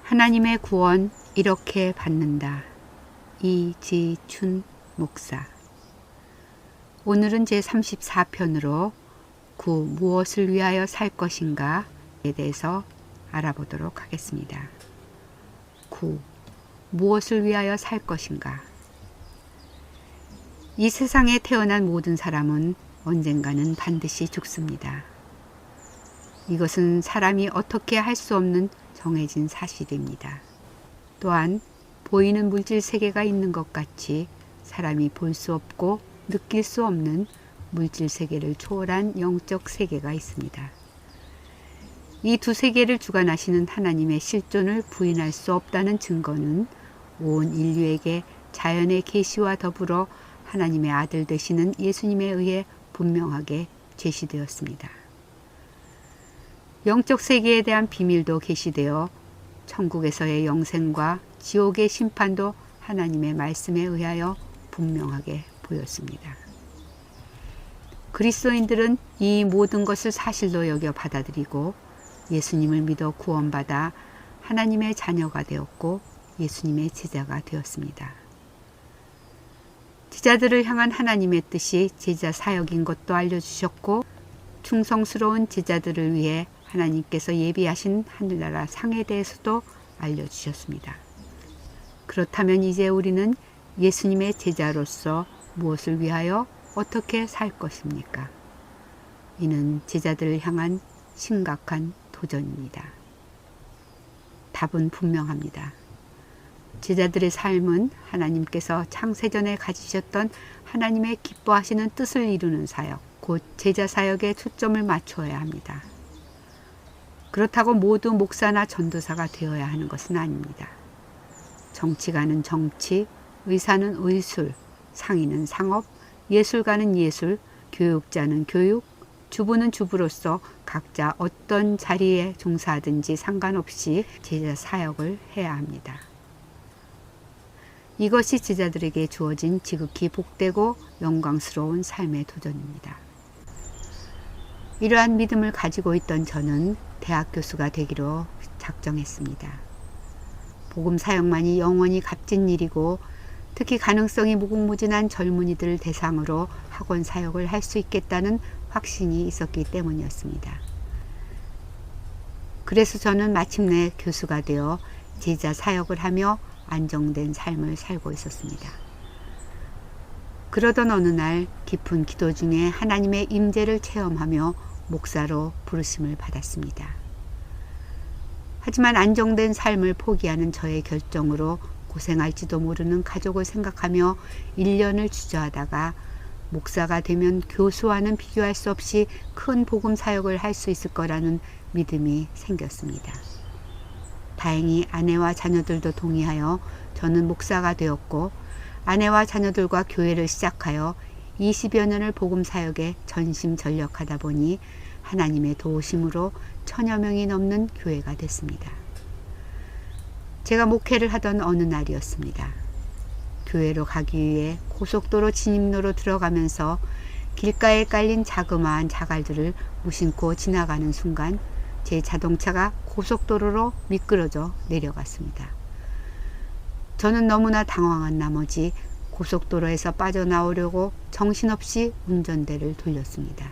하나님의 구원 이렇게 받는다. 이지춘 목사. 오늘은 제34편으로 구 무엇을 위하여 살 것인가에 대해서 알아보도록 하겠습니다. 구 무엇을 위하여 살 것인가. 이 세상에 태어난 모든 사람은 언젠가는 반드시 죽습니다. 이것은 사람이 어떻게 할 수 없는 정해진 사실입니다. 또한 보이는 물질 세계가 있는 것 같이 사람이 볼 수 없고 느낄 수 없는 물질 세계를 초월한 영적 세계가 있습니다. 이 두 세계를 주관하시는 하나님의 실존을 부인할 수 없다는 증거는 온 인류에게 자연의 계시와 더불어 하나님의 아들 되시는 예수님에 의해 분명하게 제시되었습니다. 영적 세계에 대한 비밀도 계시되어 천국에서의 영생과 지옥의 심판도 하나님의 말씀에 의하여 분명하게 보였습니다. 그리스도인들은 이 모든 것을 사실로 여겨 받아들이고 예수님을 믿어 구원받아 하나님의 자녀가 되었고 예수님의 제자가 되었습니다. 제자들을 향한 하나님의 뜻이 제자 사역인 것도 알려주셨고 충성스러운 제자들을 위해 하나님께서 예비하신 하늘나라 상에 대해서도 알려주셨습니다. 그렇다면 이제 우리는 예수님의 제자로서 무엇을 위하여 어떻게 살 것입니까? 이는 제자들을 향한 심각한 도전입니다. 답은 분명합니다. 제자들의 삶은 하나님께서 창세전에 가지셨던 하나님의 기뻐하시는 뜻을 이루는 사역, 곧 제자 사역에 초점을 맞춰야 합니다. 그렇다고 모두 목사나 전도사가 되어야 하는 것은 아닙니다. 정치가는 정치, 의사는 의술, 상인은 상업, 예술가는 예술, 교육자는 교육, 주부는 주부로서 각자 어떤 자리에 종사하든지 상관없이 제자 사역을 해야 합니다. 이것이 제자들에게 주어진 지극히 복되고 영광스러운 삶의 도전입니다. 이러한 믿음을 가지고 있던 저는 대학 교수가 되기로 작정했습니다. 복음 사역만이 영원히 값진 일이고 특히 가능성이 무궁무진한 젊은이들 대상으로 학원 사역을 할 수 있겠다는 확신이 있었기 때문이었습니다. 그래서 저는 마침내 교수가 되어 제자 사역을 하며 안정된 삶을 살고 있었습니다. 그러던 어느 날 깊은 기도 중에 하나님의 임재를 체험하며 목사로 부르심을 받았습니다. 하지만 안정된 삶을 포기하는 저의 결정으로 고생할지도 모르는 가족을 생각하며 1년을 주저하다가 목사가 되면 교수와는 비교할 수 없이 큰 복음 사역을 할 수 있을 거라는 믿음이 생겼습니다. 다행히 아내와 자녀들도 동의하여 저는 목사가 되었고 아내와 자녀들과 교회를 시작하여 20여 년을 복음 사역에 전심전력하다 보니 하나님의 도우심으로 1000여 명이 넘는 교회가 됐습니다. 제가 목회를 하던 어느 날이었습니다. 교회로 가기 위해 고속도로 진입로로 들어가면서 길가에 깔린 자그마한 자갈들을 무심코 지나가는 순간 제 자동차가 고속도로로 미끄러져 내려갔습니다. 저는 너무나 당황한 나머지 고속도로에서 빠져나오려고 정신없이 운전대를 돌렸습니다.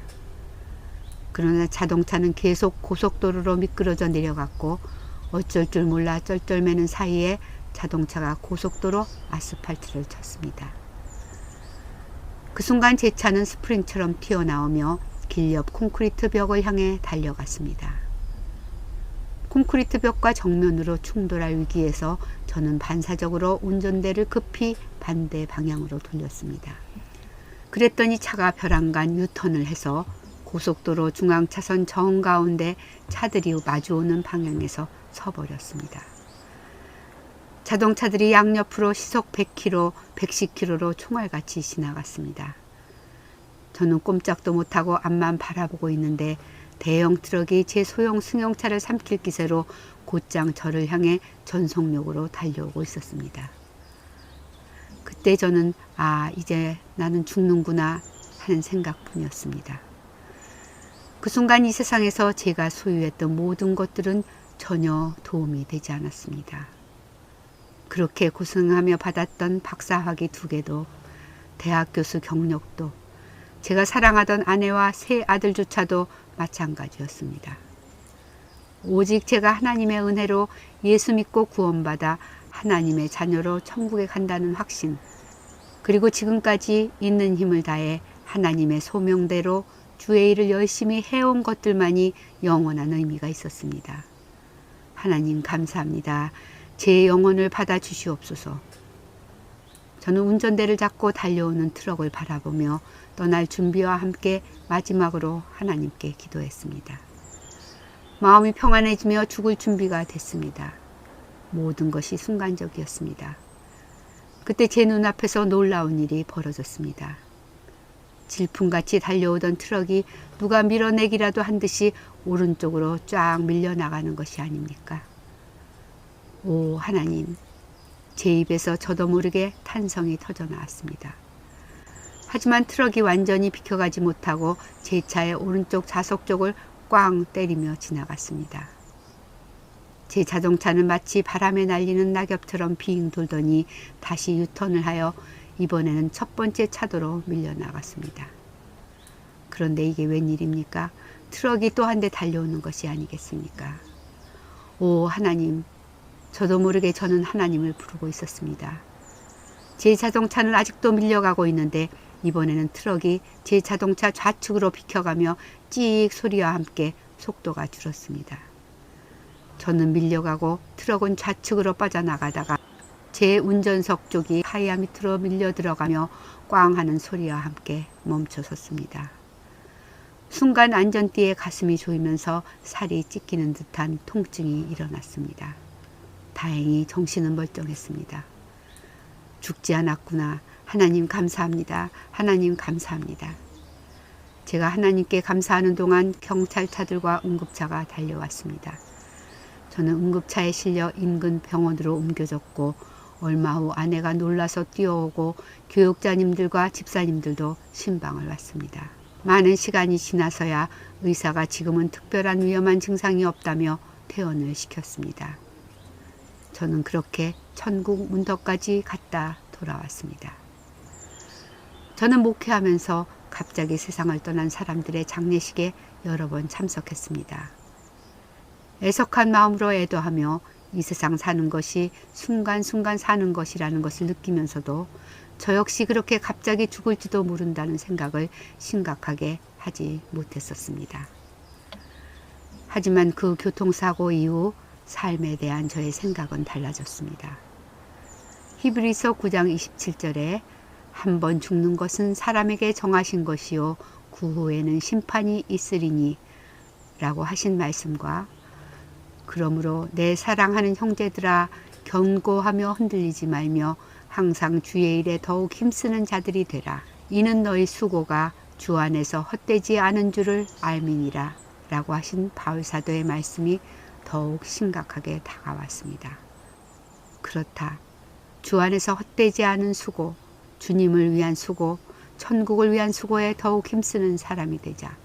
그러나 자동차는 계속 고속도로로 미끄러져 내려갔고 어쩔 줄 몰라 쩔쩔매는 사이에 자동차가 고속도로 아스팔트를 쳤습니다. 그 순간 제 차는 스프링처럼 튀어나오며 길 옆 콘크리트 벽을 향해 달려갔습니다. 콘크리트 벽과 정면으로 충돌할 위기에서 저는 반사적으로 운전대를 급히 반대 방향으로 돌렸습니다. 그랬더니 차가 벼랑간 유턴을 해서 고속도로 중앙차선 정가운데 차들이 마주오는 방향에서 서버렸습니다. 자동차들이 양옆으로 시속 100km, 110km로 총알같이 지나갔습니다. 저는 꼼짝도 못하고 앞만 바라보고 있는데 대형 트럭이 제 소형 승용차를 삼킬 기세로 곧장 저를 향해 전속력으로 달려오고 있었습니다. 그때 저는 이제 나는 죽는구나 하는 생각뿐이었습니다. 그 순간 이 세상에서 제가 소유했던 모든 것들은 전혀 도움이 되지 않았습니다. 그렇게 고생하며 받았던 박사학위 2개도 대학 교수 경력도 제가 사랑하던 아내와 세 아들조차도 마찬가지였습니다. 오직 제가 하나님의 은혜로 예수 믿고 구원받아 하나님의 자녀로 천국에 간다는 확신, 그리고 지금까지 있는 힘을 다해 하나님의 소명대로 주의 일을 열심히 해온 것들만이 영원한 의미가 있었습니다. 하나님 감사합니다. 제 영혼을 받아주시옵소서. 저는 운전대를 잡고 달려오는 트럭을 바라보며 떠날 준비와 함께 마지막으로 하나님께 기도했습니다. 마음이 평안해지며 죽을 준비가 됐습니다. 모든 것이 순간적이었습니다. 그때 제 눈앞에서 놀라운 일이 벌어졌습니다. 질풍같이 달려오던 트럭이 누가 밀어내기라도 한 듯이 오른쪽으로 쫙 밀려나가는 것이 아닙니까? 오 하나님, 제 입에서 저도 모르게 탄성이 터져 나왔습니다. 하지만 트럭이 완전히 비켜가지 못하고 제 차의 오른쪽 좌석 쪽을 꽝 때리며 지나갔습니다. 제 자동차는 마치 바람에 날리는 낙엽처럼 빙 돌더니 다시 유턴을 하여 이번에는 첫 번째 차도로 밀려나갔습니다. 그런데 이게 웬일입니까? 트럭이 또 한 대 달려오는 것이 아니겠습니까? 오 하나님, 저도 모르게 저는 하나님을 부르고 있었습니다. 제 자동차는 아직도 밀려가고 있는데 이번에는 트럭이 제 자동차 좌측으로 비켜가며 찍 소리와 함께 속도가 줄었습니다. 저는 밀려가고 트럭은 좌측으로 빠져나가다가 제 운전석 쪽이 타이어 밑으로 밀려 들어가며 꽝 하는 소리와 함께 멈춰섰습니다. 순간 안전띠에 가슴이 조이면서 살이 찢기는 듯한 통증이 일어났습니다. 다행히 정신은 멀쩡했습니다. 죽지 않았구나. 하나님 감사합니다. 하나님 감사합니다. 제가 하나님께 감사하는 동안 경찰차들과 응급차가 달려왔습니다. 저는 응급차에 실려 인근 병원으로 옮겨졌고 얼마 후 아내가 놀라서 뛰어오고 교육자님들과 집사님들도 신방을 왔습니다. 많은 시간이 지나서야 의사가 지금은 특별한 위험한 증상이 없다며 퇴원을 시켰습니다. 저는 그렇게 천국 문턱까지 갔다 돌아왔습니다. 저는 목회하면서 갑자기 세상을 떠난 사람들의 장례식에 여러 번 참석했습니다. 애석한 마음으로 애도하며 이 세상 사는 것이 순간순간 사는 것이라는 것을 느끼면서도 저 역시 그렇게 갑자기 죽을지도 모른다는 생각을 심각하게 하지 못했었습니다. 하지만 그 교통사고 이후 삶에 대한 저의 생각은 달라졌습니다. 히브리서 9장 27절에 한 번 죽는 것은 사람에게 정하신 것이요 그 후에는 심판이 있으리니 라고 하신 말씀과 그러므로 내 사랑하는 형제들아 견고하며 흔들리지 말며 항상 주의 일에 더욱 힘쓰는 자들이 되라. 이는 너희 수고가 주 안에서 헛되지 않은 줄을 알미니라 라고 하신 바울사도의 말씀이 더욱 심각하게 다가왔습니다. 그렇다. 주 안에서 헛되지 않은 수고, 주님을 위한 수고, 천국을 위한 수고에 더욱 힘쓰는 사람이 되자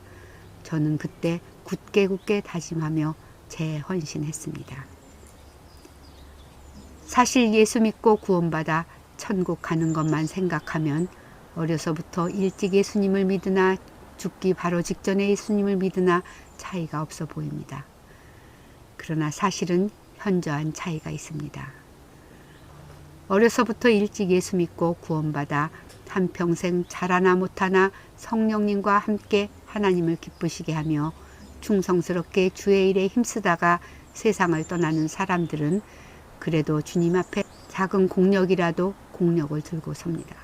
저는 그때 굳게 다짐하며 재헌신했습니다. 사실 예수 믿고 구원받아 천국 가는 것만 생각하면 어려서부터 일찍 예수님을 믿으나 죽기 바로 직전에 예수님을 믿으나 차이가 없어 보입니다. 그러나 사실은 현저한 차이가 있습니다. 어려서부터 일찍 예수 믿고 구원받아 한평생 잘하나 못하나 성령님과 함께 하나님을 기쁘시게 하며 충성스럽게 주의 일에 힘쓰다가 세상을 떠나는 사람들은 그래도 주님 앞에 작은 공력이라도 공력을 들고 섭니다.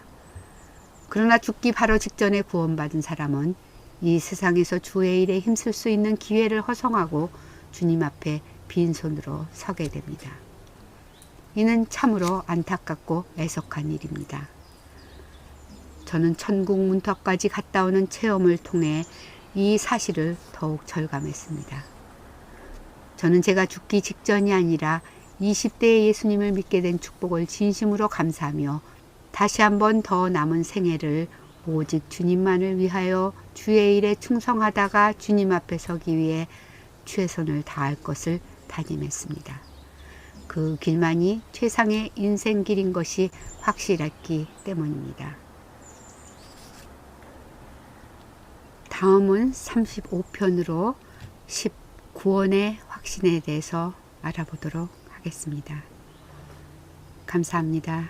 그러나 죽기 바로 직전에 구원받은 사람은 이 세상에서 주의 일에 힘쓸 수 있는 기회를 허송하고 주님 앞에 빈손으로 서게 됩니다. 이는 참으로 안타깝고 애석한 일입니다. 저는 천국 문턱까지 갔다 오는 체험을 통해 이 사실을 더욱 절감했습니다. 저는 제가 죽기 직전이 아니라 20대에 예수님을 믿게 된 축복을 진심으로 감사하며 다시 한번 더 남은 생애를 오직 주님만을 위하여 주의 일에 충성하다가 주님 앞에 서기 위해 최선을 다할 것을 다짐했습니다. 그 길만이 최상의 인생길인 것이 확실했기 때문입니다. 다음은 35편으로 19원의 확신에 대해서 알아보도록 하겠습니다. 감사합니다.